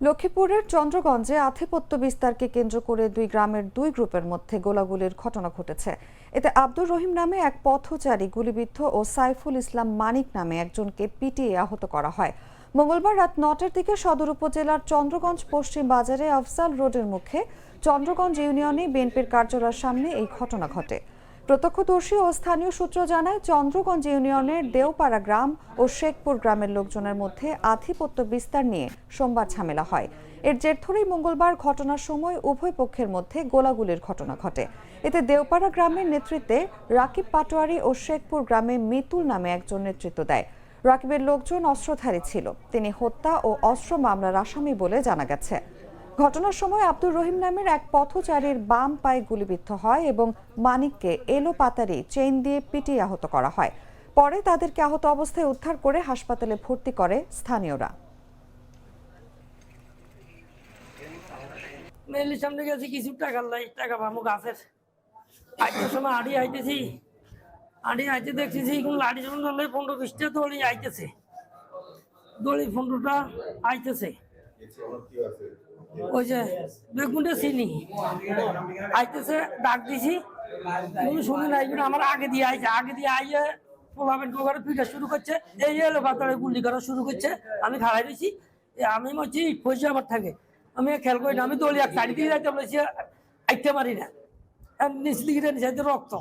লক্ষ্মীপুরের চন্দ্রগঞ্জে আধিপত্য বিস্তারকে কেন্দ্র করে দুই গ্রামের দুই গ্রুপের মধ্যে গোলাগুলির ঘটনা ঘটেছে। এতে আব্দুর রহিম নামে এক পথচারী গুলিবিদ্ধ ও সাইফুল ইসলাম মানিক নামে একজনকে পিটিয়ে আহত করা হয়। মঙ্গলবার রাত ৯টার দিকে সদর উপজেলার চন্দ্রগঞ্জ পশ্চিম বাজারে আফজাল রোডের মুখে চন্দ্রগঞ্জ ইউনিয়নে বিএনপির কার্যালয়ের সামনে এই ঘটনা ঘটে। প্রত্যক্ষদর্শী ও স্থানীয় সূত্র জানায়, চন্দ্রগঞ্জ ইউনিয়নের দেওপাড়া গ্রাম ও শেখপুর গ্রামের লোকজনের মধ্যে আধিপত্য বিস্তার নিয়ে সোমবার ঝামেলা হয়। এর জের ধরেই মঙ্গলবার ঘটনার সময় উভয় পক্ষের মধ্যে গোলাগুলির ঘটনা ঘটে। এতে দেওপাড়া গ্রামের নেতৃত্বে রাকিব পাটোয়ারি ও শেখপুর গ্রামে মিতুল নামে একজন নেতৃত্ব দেয়। রাকিবের লোকজন অস্ত্রধারী ছিল। তিনি হত্যা ও অস্ত্র মামলার আসামি বলে জানা গেছে। ঘটনার সময় আব্দুর রহিম নামের এক পথচারীর বাম পায়ে গুলিবিদ্ধ হয় এবং মানিককে এলো পাতারি চেইন দিয়ে পিটিয়ে আহত করা হয়। পরে তাদেরকে আহত অবস্থায় উদ্ধার করে হাসপাতালে ভর্তি করে স্থানীয়রা। মেয়ের সামনে গেছি কিছু টাকা পাবো গাছের আইটার সময় আড়ি দেখতেছি লাড়ি যখন ধরলে 15-20টা দড়ি আইতেছে, দড়ি 15টা আইতেছে। ওই যে বেগুনটা চিনি আইতেছে, ডাক দিছি শুনে নাই, আমার আগে দিয়ে আইয়ে প্রভাবের গোগারে পিঠা শুরু করছে, এই এলো পাতারে গুলি করা শুরু করছে। আমি খাড়াই দিছি, আমি বলছি পয়সা আমার থাকে, আমি খেয়াল করি না, আমি দড়ি এক সাইড দিয়ে যাইতে বলেছি, আইতে পারি না, নিচ দিকে নিচে রক্ত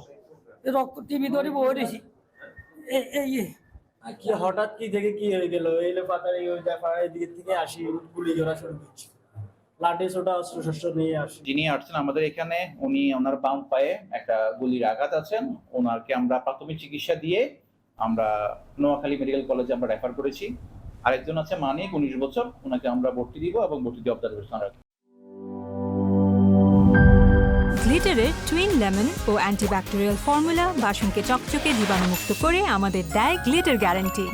টিভি ধরে বয়ে দিছি। এই কি হঠাৎ কি থেকে কি হয়ে গেল? এলো পাতারে ওই ব্যাপারের দিকে থেকে আসি, গুলি করা শুরু করছি, লাঠি ছোটা অস্ত্র শস্ত্র নিয়ে আসি। যিনি আসছেন আমাদের এখানে, উনি ওনার বাম পায়ে একটা গুলির আঘাত আছেন। ওনাকে আমরা প্রাথমিক চিকিৎসা দিয়ে আমরা নোয়াখালী মেডিকেল কলেজে আমরা রেফার করেছি। আরেকজন আছে মানিক, 19 বছর, ওনাকে আমরা ভর্তি দিব এবং ভর্তি দিয়ে অবজারভেশন রাখবো। গ্লিটারের টুইন লেমন ও অ্যান্টিব্যাকটেরিয়াল ফর্মুলা বাসনকে চকচকে জীবাণুমুক্ত করে আমাদের দেয় গ্লিটার গ্যারান্টি।